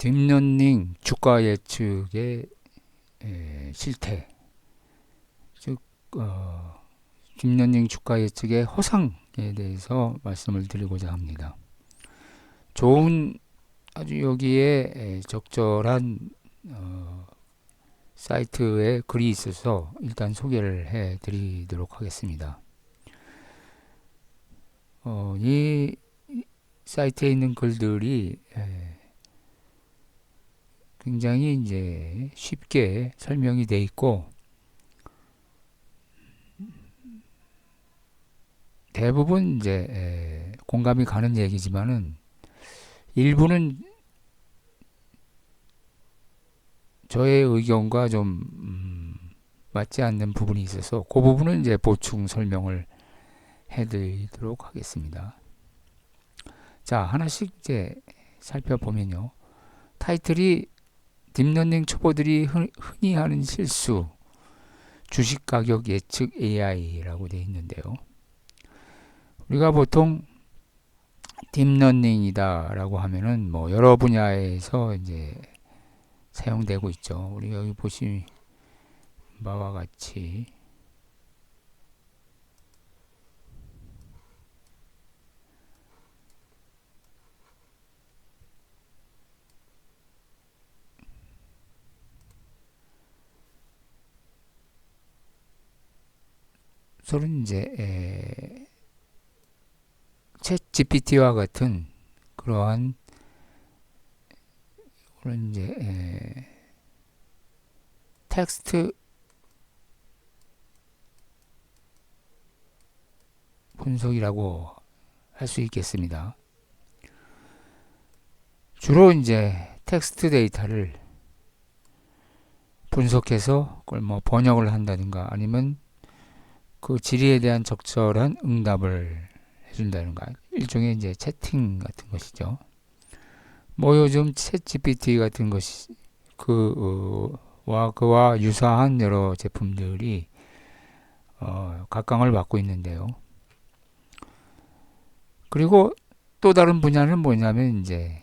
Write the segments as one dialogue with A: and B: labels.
A: 딥러닝 주가 예측의 실태, 즉 딥러닝 주가 예측의 허상에 대해서 말씀을 드리고자 합니다. 좋은 아주 여기에 적절한 사이트에 글이 있어서 일단 소개를 해 드리도록 하겠습니다. 이 사이트에 있는 글들이 굉장히 이제 쉽게 설명이 돼 있고, 대부분 이제 공감이 가는 얘기지만은 일부는 저의 의견과 좀 맞지 않는 부분이 있어서 그 부분은 이제 보충 설명을 해드리도록 하겠습니다. 자, 하나씩 이제 살펴보면요. 타이틀이 딥러닝 초보들이 흔히 하는 실수, 주식 가격 예측 AI라고 되어 있는데요. 우리가 보통 딥러닝이다라고 하면은 뭐 여러 분야에서 이제 사용되고 있죠. 우리 여기 보신 바와 같이 서로 이제 챗 GPT와 같은 그러한 그런 이제 텍스트 분석이라고 할 수 있겠습니다. 주로 이제 텍스트 데이터를 분석해서 그걸 뭐 번역을 한다든가 아니면 그 질의에 대한 적절한 응답을 해준다든가 일종의 이제 채팅 같은 것이죠. 뭐 요즘 챗 GPT 같은 것이 그와 유사한 여러 제품들이 각광을 받고 있는데요. 그리고 또 다른 분야는 뭐냐면 이제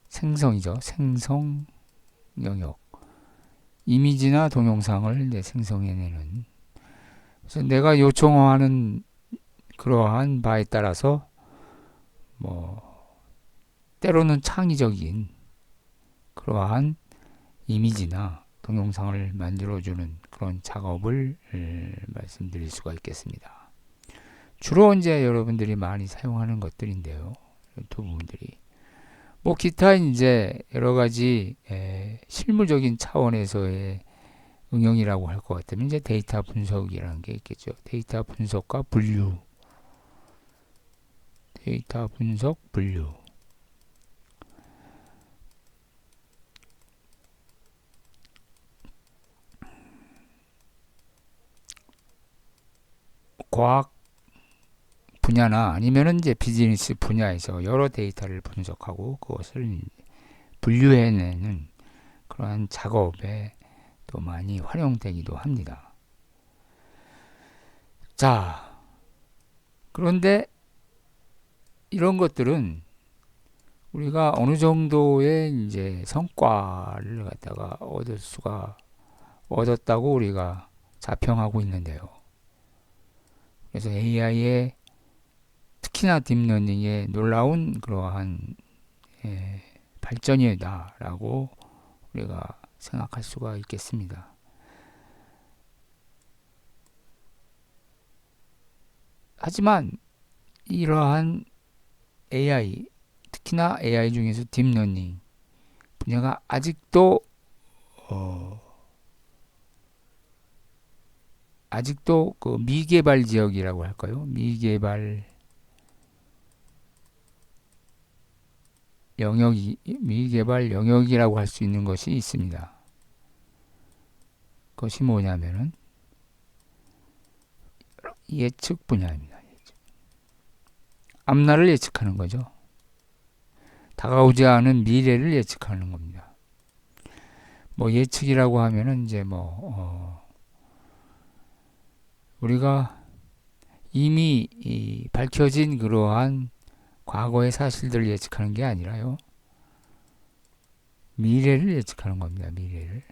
A: 생성이죠. 생성 영역. 이미지나 동영상을 이제 생성해내는. 그래서 내가 요청하는 그러한 바에 따라서 뭐 때로는 창의적인 그러한 이미지나 동영상을 만들어주는 그런 작업을 말씀드릴 수가 있겠습니다. 주로 이제 여러분들이 많이 사용하는 것들인데요. 두 부분들이. 뭐 기타 이제 여러 가지 실무적인 차원에서의 응용이라고 할 것 같으면 이제 데이터 분석이라는 게 있겠죠. 데이터 분석과 분류. 데이터 분석, 분류. 과학 분야나 아니면은 이제 비즈니스 분야에서 여러 데이터를 분석하고 그것을 분류해내는 그러한 작업에 또 많이 활용되기도 합니다. 자, 그런데 이런 것들은 우리가 어느 정도의 이제 성과를 갖다가 얻었다고 우리가 자평하고 있는데요. 그래서 AI의 특히나 딥러닝의 놀라운 그러한 발전이다라고 우리가 생각할 수가 있겠습니다. 하지만 이러한 AI, 특히나 AI 중에서 딥러닝 분야가 아직도 그 미개발 지역이라고 할까요? 미개발 영역이라고 할 수 있는 것이 있습니다. 그것이 뭐냐면은 예측 분야입니다. 앞날을 예측하는 거죠. 다가오지 않은 미래를 예측하는 겁니다. 뭐 예측이라고 하면은 이제 우리가 이미 밝혀진 그러한 과거의 사실들을 예측하는 게 아니라요. 미래를 예측하는 겁니다. 미래를.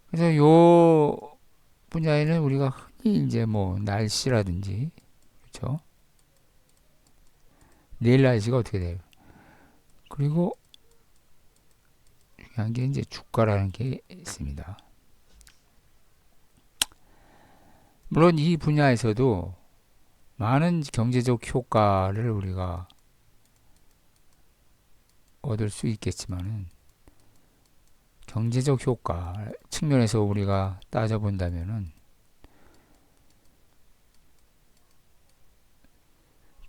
A: 그래서 요 분야에는 우리가 흔히 이제 뭐 날씨라든지, 그렇죠? 내일 날씨가 어떻게 돼요? 그리고 중요한 게 이제 주가라는 게 있습니다. 물론 이 분야에서도 많은 경제적 효과를 우리가 얻을 수 있겠지만은 경제적 효과 측면에서 우리가 따져본다면은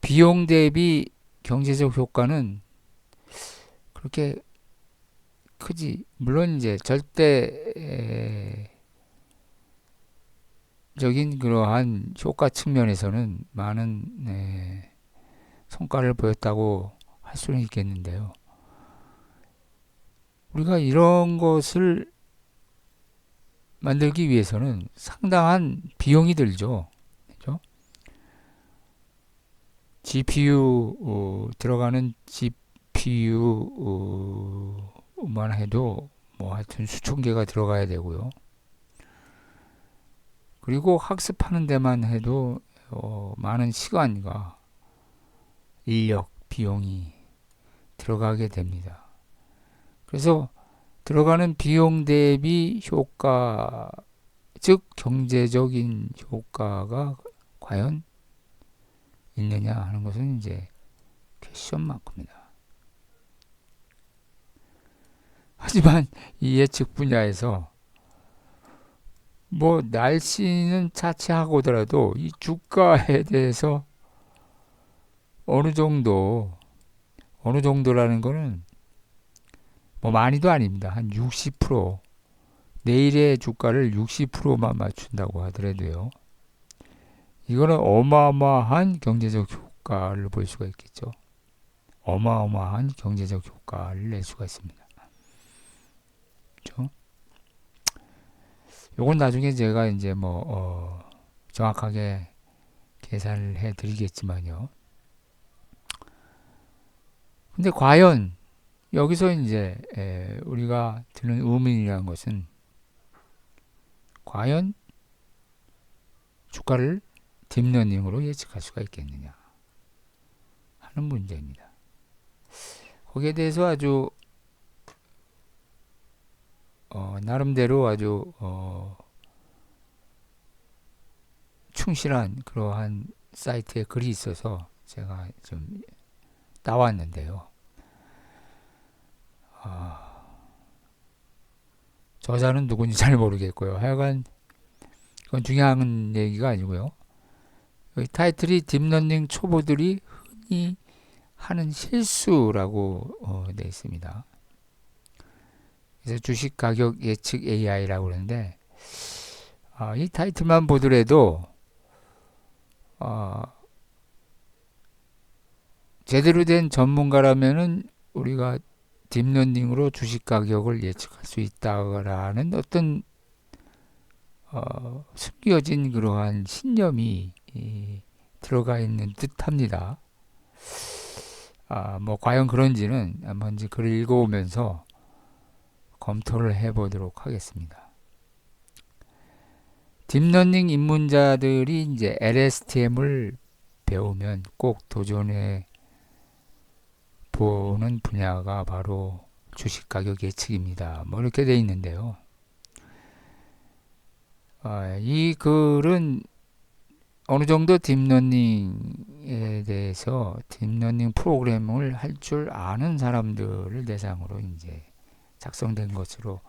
A: 비용 대비 경제적 효과는 그렇게 크지. 물론 이제 절대적인 그러한 효과 측면에서는 많은 성과를 보였다고 할 수는 있겠는데요. 우리가 이런 것을 만들기 위해서는 상당한 비용이 들죠. 그죠? GPU 들어가는 GPU만 해도 뭐 하여튼 수천 개가 들어가야 되고요. 그리고 학습하는 데만 해도 많은 시간과 인력, 비용이 들어가게 됩니다. 그래서 들어가는 비용 대비 효과, 즉 경제적인 효과가 과연 있느냐 하는 것은 이제 퀘스천 마크입니다. 하지만 이 예측 분야에서 뭐 날씨는 차치하고더라도 이 주가에 대해서 어느 정도라는 거는 뭐 많이도 아닙니다. 한 60%, 내일의 주가를 60%만 맞춘다고 하더라도요. 이거는 어마어마한 경제적 효과를 볼 수가 있겠죠. 어마어마한 경제적 효과를 낼 수가 있습니다. 그렇죠? 요건 나중에 제가 이제 뭐 정확하게 계산을 해 드리겠지만요. 근데 과연 여기서 이제 우리가 드는 의문이라는 것은 과연 주가를 딥러닝으로 예측할 수가 있겠느냐 하는 문제입니다. 거기에 대해서 아주 나름대로 아주 충실한 그러한 사이트에 글이 있어서 제가 좀 따왔는데요. 저자는 누군지 잘 모르겠고요. 하여간 그건 중요한 얘기가 아니고요. 타이틀이 딥러닝 초보들이 흔히 하는 실수라고 되어 있습니다. 그래서 주식 가격 예측 AI라고 그러는데 이 타이틀만 보더라도 제대로 된 전문가라면은 우리가 딥러닝으로 주식 가격을 예측할 수 있다라는 어떤 숨겨진 그러한 신념이 들어가 있는 듯합니다. 뭐 과연 그런지는 한번 이제 글을 읽어오면서 검토를 해보도록 하겠습니다. 딥러닝 입문자들이 이제 LSTM을 배우면 꼭 도전해 보는 분야가 바로 주식 가격 예측입니다. 뭐 이렇게 돼 있는데요. 이 글은 어느 정도 딥러닝에 대해서 딥러닝 프로그램을 할 줄 아는 사람들을 대상으로 이제 작성된 것으로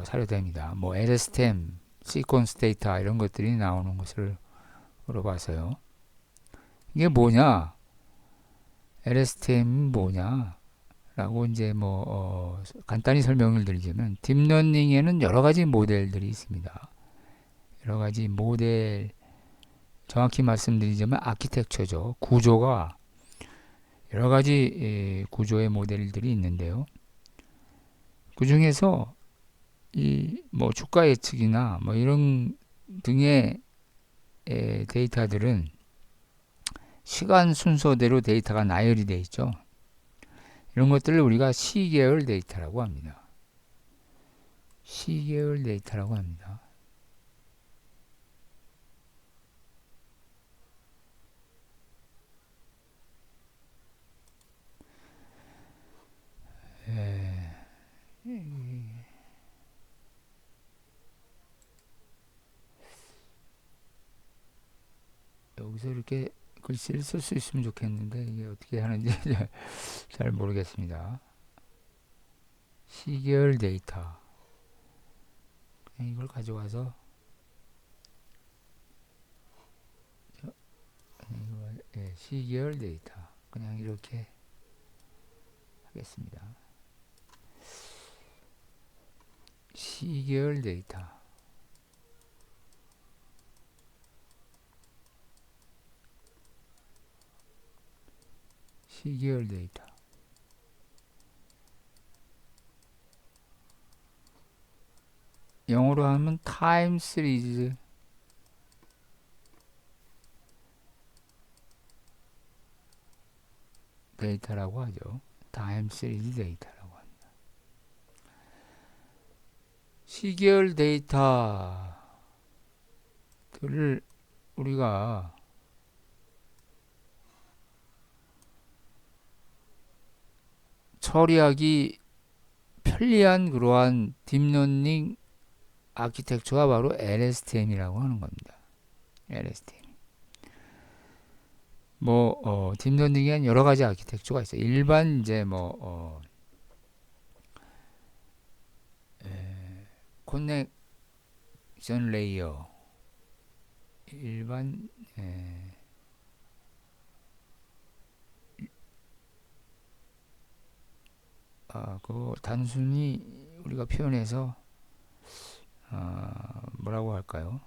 A: 사료됩니다. 뭐 LSTM, 시퀀스 데이터 이런 것들이 나오는 것을 봐서요. 이게 뭐냐? LSTM이 뭐냐? 라고 이제 뭐 간단히 설명을 드리자면 딥러닝에는 여러 가지 모델들이 있습니다. 여러 가지 모델, 정확히 말씀드리자면 아키텍처죠. 구조가 여러 가지 구조의 모델들이 있는데요. 그 중에서 이 뭐 주가 예측이나 뭐 이런 등의 데이터들은 시간 순서대로 데이터가 나열이 되어 있죠. 이런 것들을 우리가 시계열 데이터라고 합니다. 시계열 데이터라고 합니다. 여기서 이렇게 글씨를 쓸 수 있으면 좋겠는데 이게 어떻게 하는지 잘 모르겠습니다. 시계열 데이터. 그냥 이걸 가져와서 시계열 데이터 그냥 이렇게 하겠습니다. 시계열 데이터. 시계열 데이터. 영어로 하면 타임 시리즈 데이터라고 하죠. 타임 시리즈 데이터라고 합니다. 시계열 데이터들을 우리가 처리하기 편리한 그러한 딥러닝 아키텍처가 바로 LSTM이라고 하는 겁니다. LSTM. 딥러닝에는 여러 가지 아키텍처가 있어요. 일반 이제 커넥션 레이어, 일반 그 단순히 우리가 표현해서 뭐라고 할까요?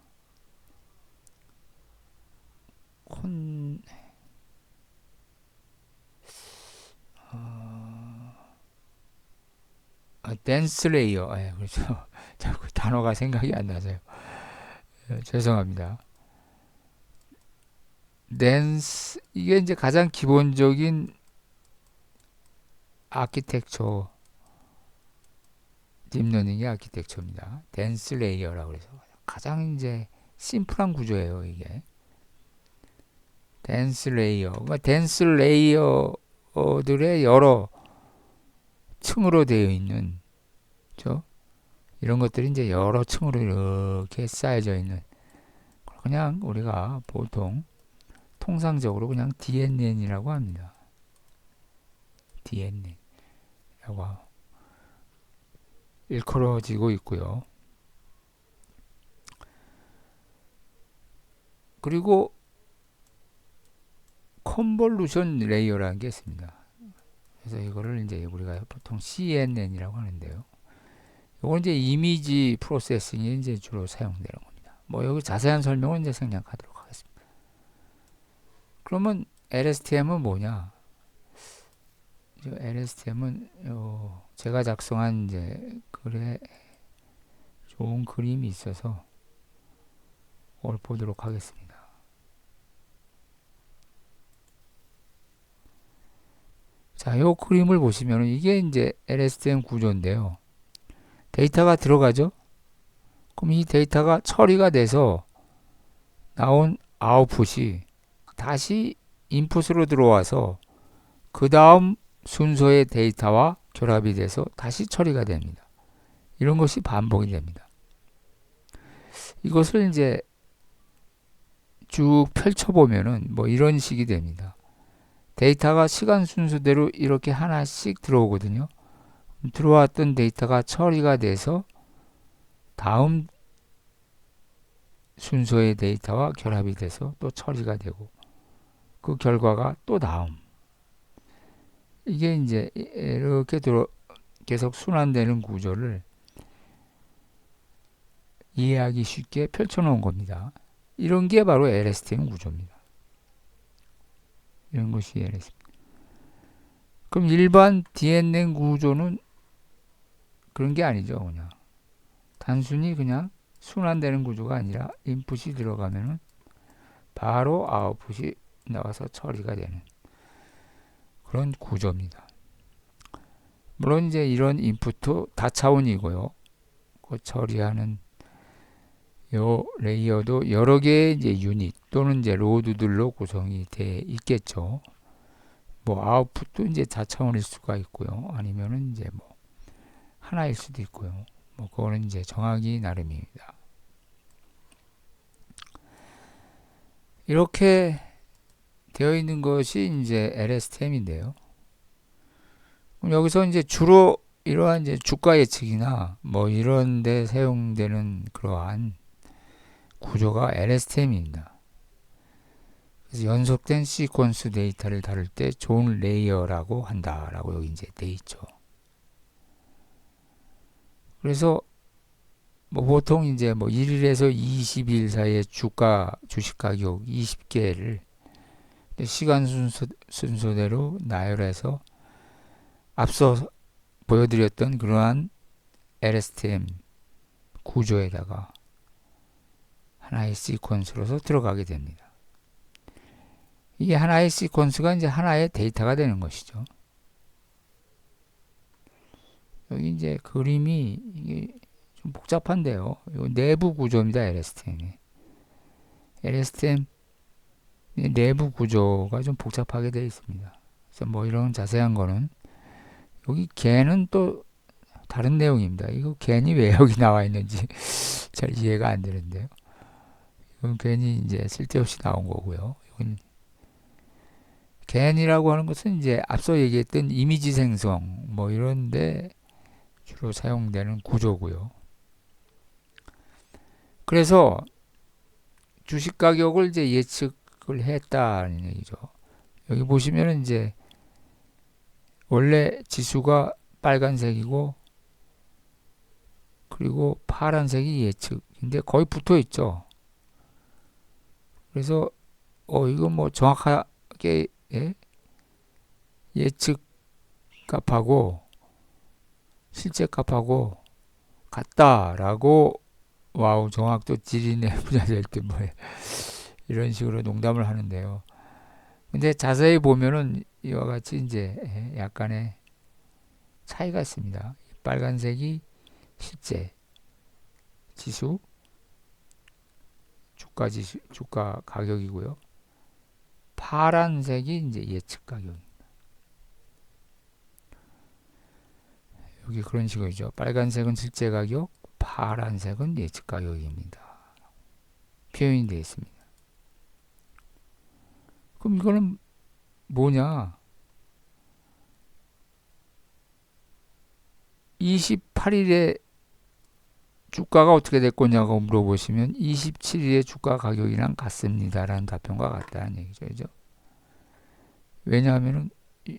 A: 댄스 레이어. 그렇죠. 자꾸 단어가 생각이 안 나서요. 죄송합니다. 댄스, 이게 이제 가장 기본적인 아키텍처, 딥러닝의 아키텍처입니다. 댄스 레이어라고 해서 가장 이제 심플한 구조예요, 이게. 댄스 레이어. 그러니까 댄스 레이어들의 여러 층으로 되어 있는, 그렇죠? 이런 것들이 이제 여러 층으로 이렇게 쌓여져 있는, 그냥 우리가 보통 통상적으로 그냥 DNN이라고 합니다. DNN이라고 일컬어지고 있고요. 그리고 컨볼루션 레이어라는 게 있습니다. 그래서 이거를 이제 우리가 보통 CNN이라고 하는데요. 이건 이제 이미지 프로세싱에 이제 주로 사용되는 겁니다. 여기 자세한 설명은 이제 생략하도록 하겠습니다. 그러면 LSTM은 뭐냐? LSTM은 제가 작성한 이제 글에 좋은 그림이 있어서 그걸 보도록 하겠습니다. 자, 이 그림을 보시면 이게 이제 LSTM 구조인데요. 데이터가 들어가죠? 그럼 이 데이터가 처리가 돼서 나온 아웃풋이 다시 인풋으로 들어와서 그 다음 순서의 데이터와 결합이 돼서 다시 처리가 됩니다. 이런 것이 반복이 됩니다. 이것을 이제 쭉 펼쳐보면은 이런 식이 됩니다. 데이터가 시간 순서대로 이렇게 하나씩 들어오거든요. 들어왔던 데이터가 처리가 돼서 다음 순서의 데이터와 결합이 돼서 또 처리가 되고 그 결과가 또 다음. 이게 이제 이렇게 계속 순환되는 구조를 이해하기 쉽게 펼쳐놓은 겁니다. 이런 게 바로 LSTM 구조입니다. 이런 것이 LSTM. 그럼 일반 DNN 구조는 그런 게 아니죠. 그냥 단순히 그냥 순환되는 구조가 아니라 인풋이 들어가면은 바로 아웃풋이 나와서 처리가 되는 그런 구조입니다. 물론 이제 이런 인풋도 다차원이고요. 그 처리하는 요 레이어도 여러 개의 이제 유닛 또는 이제 로드들로 구성이 돼 있겠죠. 뭐 아웃풋도 이제 다차원일 수가 있고요. 아니면은 이제 뭐 하나일 수도 있고요. 뭐 그거는 이제 정하기 나름입니다. 이렇게 되어 있는 것이 이제 LSTM인데요. 여기서 이제 주로 이러한 이제 주가 예측이나 뭐 이런 데 사용되는 그러한 구조가 LSTM입니다. 그래서 연속된 시퀀스 데이터를 다룰 때 좋은 레이어라고 한다라고 여기 이제 돼 있죠. 그래서 뭐 보통 이제 뭐 1일에서 20일 사이에 주식 가격 20개를 시간 순서대로 나열해서 앞서 보여드렸던 그러한 LSTM 구조에다가 하나의 시퀀스로서 들어가게 됩니다. 이게 하나의 시퀀스가 이제 하나의 데이터가 되는 것이죠. 여기 이제 그림이 이게 좀 복잡한데요. 이 내부 구조입니다. LSTM이. LSTM 내부 구조가 좀 복잡하게 되어 있습니다. 그래서 뭐 이런 자세한 거는 여기 개는 또 다른 내용입니다. 이거 겐이 왜 여기 나와 있는지 잘 이해가 안 되는데요. 이건 괜히 이제 쓸데없이 나온 거고요. 이건 겐이라고 하는 것은 이제 앞서 얘기했던 이미지 생성 뭐 이런데 주로 사용되는 구조고요. 그래서 주식 가격을 이제 예측을 했다는 얘기죠. 여기 보시면은 이제 원래 지수가 빨간색이고 그리고 파란색이 예측인데 거의 붙어 있죠. 그래서 이거 뭐 정확하게 예측 값하고 실제 값하고 같다라고 와우 정확도 지리네 부자될 때 뭐 이런 식으로 농담을 하는데요. 근데 자세히 보면은 이와 같이 이제 약간의 차이가 있습니다. 빨간색이 실제 지수 주가 가격이고요. 파란색이 이제 예측 가격입니다. 여기 그런 식으로죠. 빨간색은 실제 가격, 파란색은 예측 가격입니다. 표현이 되어 있습니다. 그럼 이거는 뭐냐? 28일에 주가가 어떻게 될 거냐고 물어보시면 27일에 주가 가격이랑 같습니다라는 답변과 같다는 얘기죠. 그죠? 왜냐하면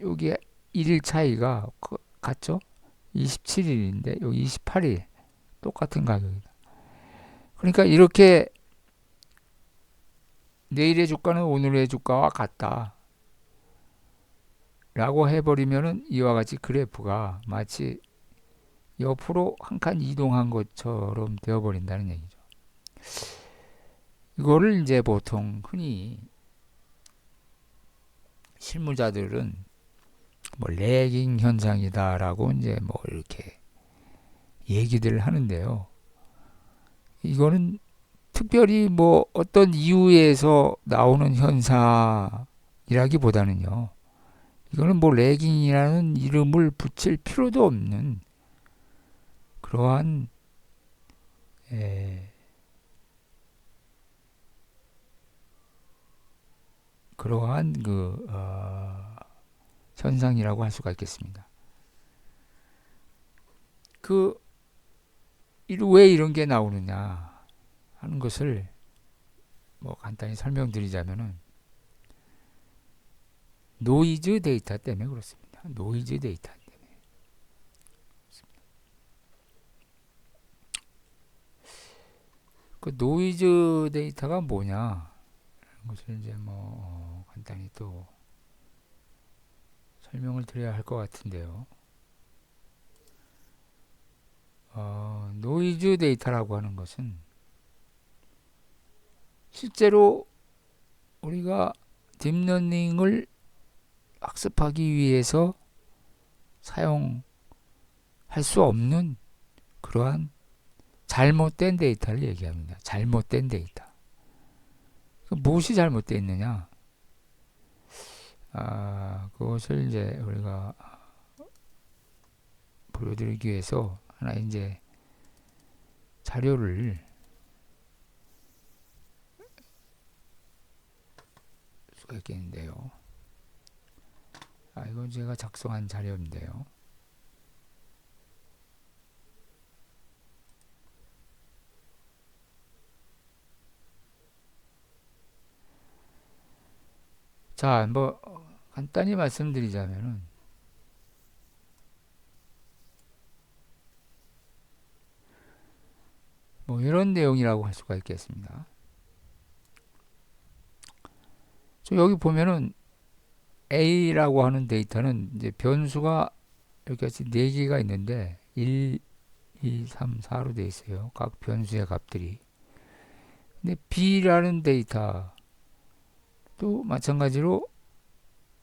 A: 여기 1일 차이가 같죠? 27일인데 여기 28일 똑같은 가격이다. 그러니까 이렇게 내일의 주가는 오늘의 주가와 같다 라고 해버리면은 이와 같이 그래프가 마치 옆으로 한 칸 이동한 것처럼 되어버린다는 얘기죠. 이거를 이제 보통 흔히 실무자들은 뭐 레깅 현상이다라고 이제 뭐 이렇게 얘기들을 하는데요. 이거는 특별히 뭐 어떤 이유에서 나오는 현상이라기보다는요. 이거는 뭐 레깅이라는 이름을 붙일 필요도 없는 그러한 그러한 현상이라고 할 수가 있겠습니다. 왜 이런 게 나오느냐 하는 것을 뭐 간단히 설명드리자면은 노이즈 데이터 때문에 그렇습니다. 노이즈 데이터 때문에. 그 노이즈 데이터가 뭐냐 하는 것을 이제 뭐 간단히 또 설명을 드려야 할 것 같은데요. 노이즈 데이터라고 하는 것은 실제로 우리가 딥러닝을 학습하기 위해서 사용하는 수 없는 그러한 잘못된 데이터를 얘기합니다. 잘못된 데이터. 무엇이 잘못되어 있느냐? 그것을 이제 우리가 보여드리기 위해서 하나 이제 자료를 수가 있겠는데요. 이건 제가 작성한 자료인데요. 자, 뭐 간단히 말씀드리자면은 뭐 이런 내용이라고 할 수가 있겠습니다. 여기 보면은 A라고 하는 데이터는 이제 변수가 이렇게 4개가 있는데 1, 2, 3, 4로 되어 있어요. 각 변수의 값들이. 근데 B라는 데이터도 마찬가지로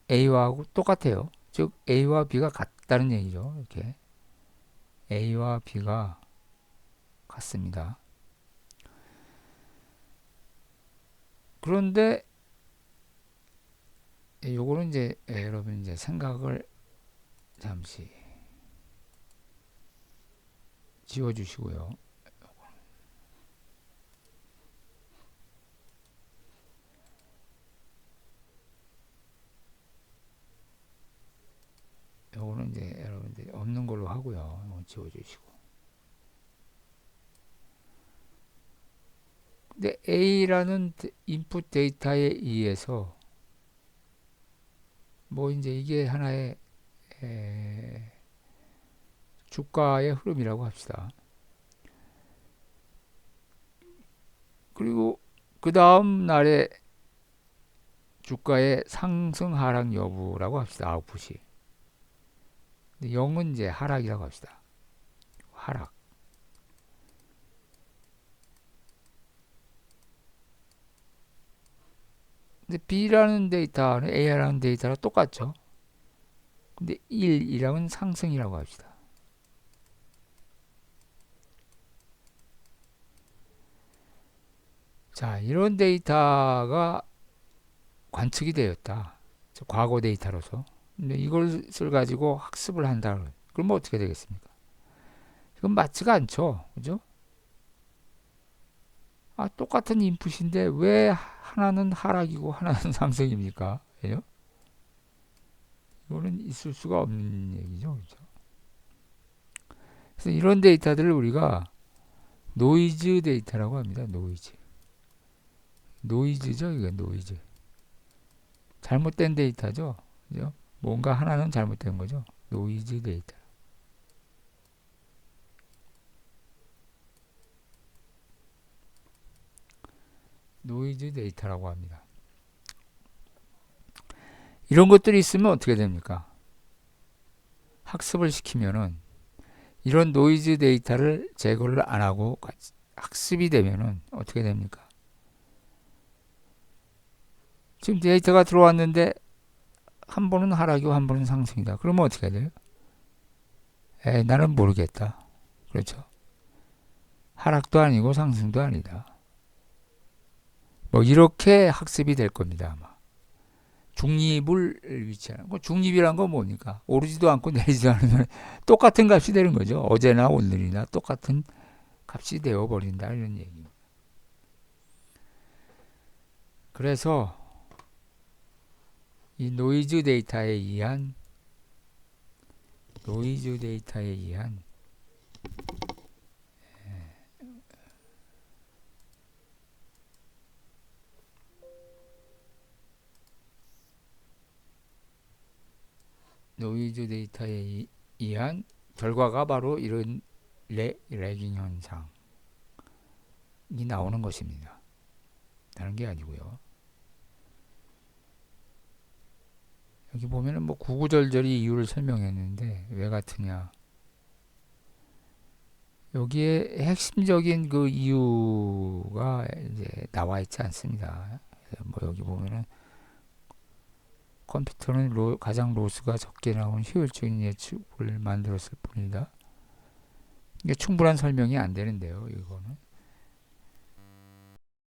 A: A와 똑같아요. 즉 A와 B가 같다는 얘기죠. 이렇게 A와 B가 같습니다. 그런데 요거는 이제 여러분 이제 생각을 잠시 지워주시고요. 요거는 이제 여러분들 없는 걸로 하고요. 이거 지워주시고. 근데 A라는 인풋 데이터에 의해서 뭐 이제 이게 하나의 주가의 흐름이라고 합시다. 그리고 그 다음 날에 주가의 상승 하락 여부라고 합시다. 아웃풋이. 0은 이제 하락이라고 합시다. 하락. 근데 B라는 데이터는 A라는 데이터랑 똑같죠. 근데 1이라면 상승이라고 합시다. 자, 이런 데이터가 관측이 되었다. 과거 데이터로서. 근데 이것을 가지고 학습을 한다. 그러면 어떻게 되겠습니까? 이건 맞지가 않죠. 그죠? 똑같은 인풋인데 왜 하나는 하락이고 하나는 상승입니까? 그죠? 이거는 있을 수가 없는 얘기죠. 그죠? 그래서 이런 데이터들을 우리가 노이즈 데이터라고 합니다. 노이즈. 노이즈죠. 이게 노이즈. 잘못된 데이터죠. 그죠? 뭔가 하나는 잘못된 거죠. 노이즈 데이터. 노이즈 데이터라고 합니다. 이런 것들이 있으면 어떻게 됩니까? 학습을 시키면은 이런 노이즈 데이터를 제거를 안 하고 학습이 되면은 어떻게 됩니까? 지금 데이터가 들어왔는데 한 번은 하락이고 한 번은 상승이다. 그러면 어떻게 돼요? 나는 모르겠다. 그렇죠? 하락도 아니고 상승도 아니다. 뭐 이렇게 학습이 될 겁니다. 아마. 중립을 위치하는 거. 중립이란 건 뭡니까? 오르지도 않고 내리지도 않으면 똑같은 값이 되는 거죠. 어제나 오늘이나 똑같은 값이 되어버린다. 이런 얘기입니다. 그래서 이 노이즈 데이터에 의한 노이즈 데이터에 의한 결과가 바로 이런 레깅 현상이 나오는 것입니다. 다른 게 아니고요. 여기 보면은 뭐 구구절절히 이유를 설명했는데 왜 같으냐? 여기에 핵심적인 그 이유가 이제 나와 있지 않습니다. 뭐 여기 보면은 컴퓨터는 가장 로스가 적게 나온 효율적인 예측을 만들었을 뿐이다. 이게 충분한 설명이 안 되는데요. 이거는